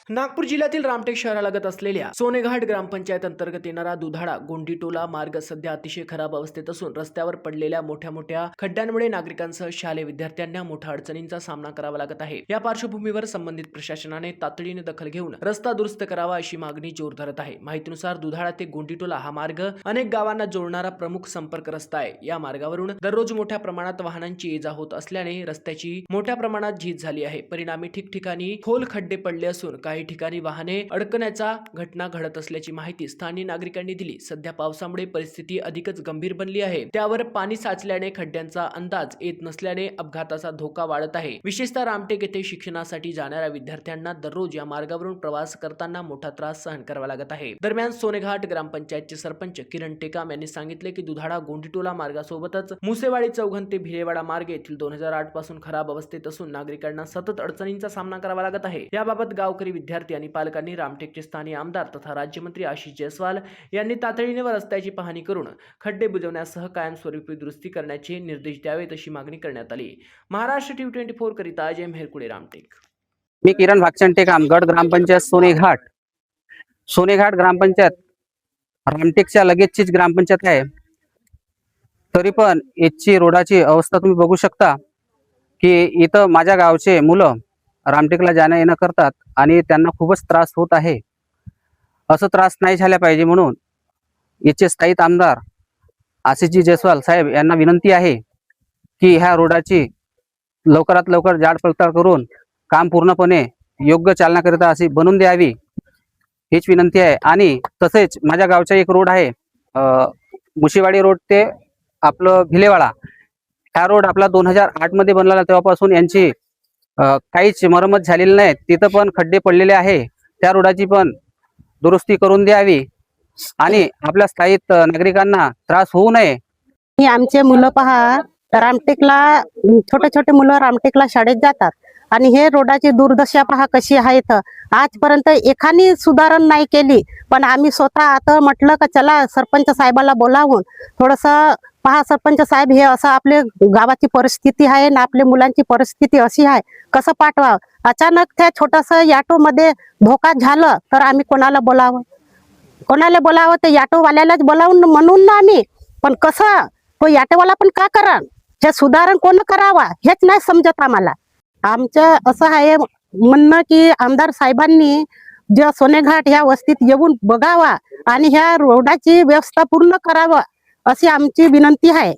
नागपूर जिल्ह्यातील रामटेक शहरालगत असलेल्या सोनेघाट ग्रामपंचायत अंतर्गत येणारा दुधाळा गोंडीटोला मार्ग सध्या अतिशय खराब अवस्थेत असून रस्त्यावर पडलेल्या मोठ्या खड्ड्यांमुळे नागरिकांसह शालेय विद्यार्थ्यांना मोठ्या अडचणींचा सामना करावा लागत आहे। या पार्श्वभूमीवर संबंधित प्रशासनाने तातडीने दखल घेऊन रस्ता दुरुस्त करावा अशी मागणी जोर धरत आहे। माहितीनुसार दुधाळा ते गोंडीटोला हा मार्ग अनेक गावांना जोडणारा प्रमुख संपर्क रस्ता आहे। या मार्गावरून दररोज मोठ्या प्रमाणात वाहनांची ये जा होत असल्याने रस्त्याची मोठ्या प्रमाणात झीज झाली आहे। परिणामी ठिकठिकाणी खोल खड्डे पडले असून काही ठिकाणी वाहने अडकण्याचा घटना घडत असल्याची माहिती स्थानिक नागरिकांनी दिली। सध्या पावसामुळे परिस्थिती अधिकच गंभीर बनली आहे। त्यावर पाणी साचल्याने खड्ड्यांचा अंदाज येत नसल्याने अपघाताचा धोका वाढत आहे। विशेषतः रामटेक येथे शिक्षणासाठी जाणाऱ्या विद्यार्थ्यांना दररोज या मार्गावरून प्रवास करताना मोठा त्रास सहन करावा लागत आहे। दरम्यान सोनेघाट ग्रामपंचायतचे सरपंच किरण टेकाम यांनी सांगितले की दुधाळा गोंडीटोला मार्गासोबतच मुसेवाडी चौघन ते भिलेवाडा मार्ग येथील 2008 पासून खराब अवस्थेत असून नागरिकांना सतत अडचणींचा सामना करावा लागत आहे। याबाबत गावकरी विद्यार्थी आणि पालकांनी रामटेकचे स्थानिक आमदार तथा राज्यमंत्री आशिष जयस्वाल यांनी तातडीने रस्त्याची पाहणी करून खड्डे बुजवण्यासह कायमस्वरूपी दुरुस्ती करण्याचे निर्देश द्यावेत अशी मागणी करण्यात आली। महाराष्ट्र टीव्ही 24 करिता अजय मेहरकुळे रामटेक। मी किरण भागचंद टेकाम, गड ग्रामपंचायत सोनेघाट ग्रामपंचायत रामटेकच्या लगेचचीच ग्रामपंचायत आहे। तरी पण याची रोडाची अवस्था तुम्ही बघू शकता की इथं माझ्या गावचे मुलं रामटेकला जाणं येणं करतात आणि त्यांना खूपच त्रास होत आहे। असं त्रास नाही झाला पाहिजे म्हणून याचे स्थायिक आमदार आशिषजी जयस्वाल साहेब यांना विनंती आहे की ह्या रोडाची लवकरात लवकर जाडपडताळ करून काम पूर्णपणे योग्य चालण्याकरिता अशी बनवून द्यावी हीच विनंती आहे। आणि तसेच माझ्या गावचा एक रोड आहे मुसेवाडी रोड ते आपलं भिलेवाडा, हा रोड आपला 2008 मध्ये बनलेला, तेव्हापासून यांची काहीच मरम्मत झालेली नाही। तिथं पण खड्डे पडलेले आहे, त्या रोडाची पण दुरुस्ती करून द्यावी आणि आपल्या स्थायिक नागरिकांना त्रास होऊ नये। आमचे मुलं पहा रामटेकला, छोटे छोटे मुलं रामटेकला शाळेत जातात आणि हे रोडाची दुर्दशा पहा कशी आहे। तर आजपर्यंत एकाने सुधारणा नाही केली, पण आम्ही स्वतः आता म्हटलं का चला सरपंच साहेबाला बोलावून थोडस पहा सरपंच साहेब, हे असं आपले गावाची परिस्थिती आहे ना, आपल्या मुलांची परिस्थिती अशी आहे, कसं पाठवावं। अचानक त्या छोटस ऑटो मध्ये धोका झालं तर आम्ही कोणाला बोलावं ते ऑटोवाल्यालाच बोलावून म्हणून ना आम्ही, पण कसं तो ऑटोवाला पण का करा, हे सुधारण कोण करावा हेच नाही समजत आम्हाला। आमचं असं आहे म्हणणं की आमदार साहेबांनी ज्या सोनेघाट ह्या वस्तीत येऊन बघावा आणि ह्या रोडाची व्यवस्था पूर्ण करावं अशी आमची विनंती आहे।